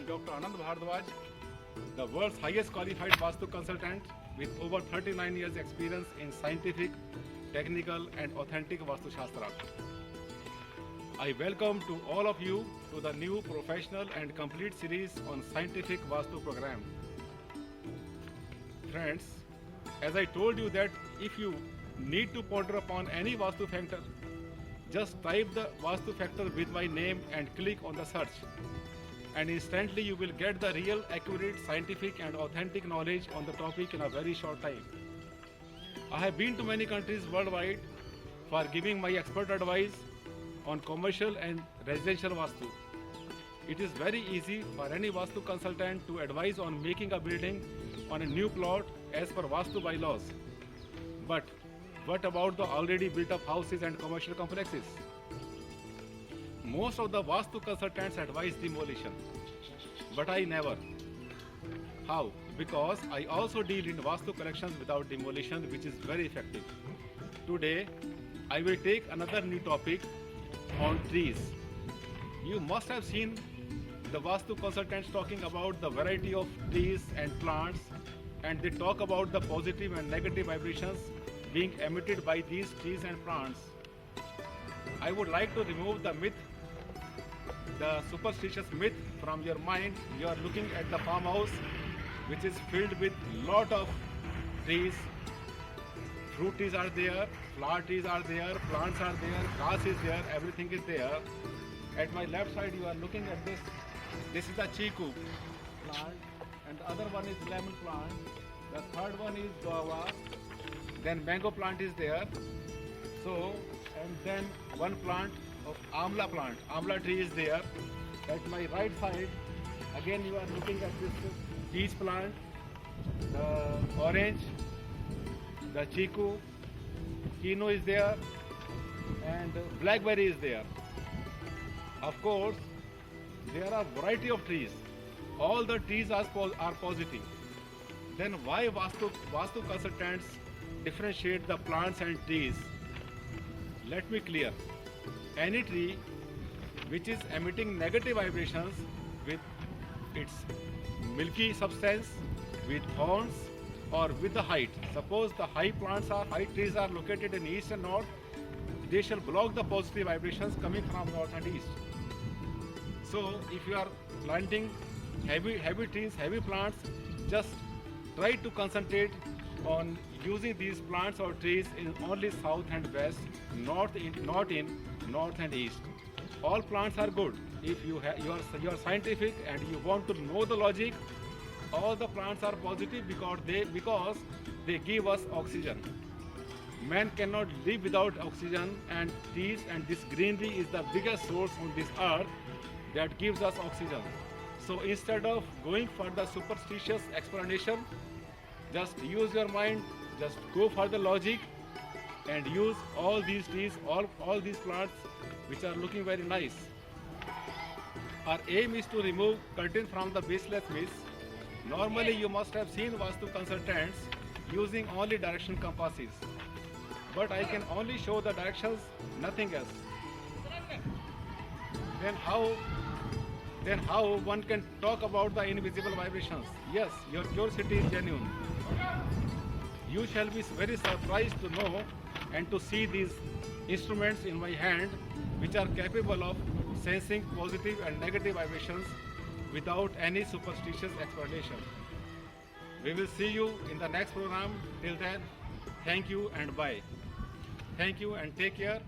am Dr. Anand Bhardwaj, the world's highest qualified Vastu consultant with over 39 years experience in scientific, technical and authentic Vastu Shastra. I welcome to all of you to the new professional and complete series on scientific Vastu program. Friends, as I told you that if you need to ponder upon any Vastu factor, just type the Vastu factor with my name and click on the search. And instantly you will get the real, accurate, scientific and authentic knowledge on the topic in a very short time. I have been to many countries worldwide for giving my expert advice on commercial and residential Vastu. It is very easy for any Vastu consultant to advise on making a building on a new plot as per Vastu bylaws. But what about the already built up houses and commercial complexes? Most of the Vastu consultants advise demolition, but I never. How? Because I also deal in Vastu collections without demolition, which is very effective. Today, I will take another new topic on trees. You must have seen the Vastu consultants talking about the variety of trees and plants, and they talk about the positive and negative vibrations being emitted by these trees and plants. I would like to remove the myth, the superstitious myth from your mind. You are looking at the farmhouse which is filled with lot of trees. Fruit trees are there, flower trees are there, plants are there, grass is there, everything is there. At my left side you are looking at this. This is the chiku plant and the other one is lemon plant. The third one is guava. Then mango plant is there. So, and then one plant of amla tree is there. At my right side, again you are looking at this peach plant, the orange, the chiku, kino is there, and blackberry is there. Of course, there are variety of trees. All the trees are positive. Then why Vastu consultants differentiate the plants and trees? Let me clear. Any tree which is emitting negative vibrations with its milky substance, with thorns or with the height. Suppose the high trees are located in east and north, they shall block the positive vibrations coming from north and east. So if you are planting heavy trees, heavy plants, just try to concentrate on using these plants or trees in only south and west, not in north and east. All plants are good. If you are scientific and you want to know the logic, all the plants are positive because they give us oxygen. Man cannot live without oxygen, and trees and this greenery is the biggest source on this earth that gives us oxygen. So instead of going for the superstitious explanation, just use your mind, just go for the logic and use all these trees, all these plants which are looking very nice. Our aim is to remove curtain from the baseless myths. Normally you must have seen Vastu consultants using only direction compasses. But I can only show the directions, nothing else. Then how one can talk about the invisible vibrations? Yes, your curiosity is genuine. You shall be very surprised to know and to see these instruments in my hand which are capable of sensing positive and negative vibrations without any superstitious explanation. We will see you in the next program. Till then, thank you and bye. Thank you and take care.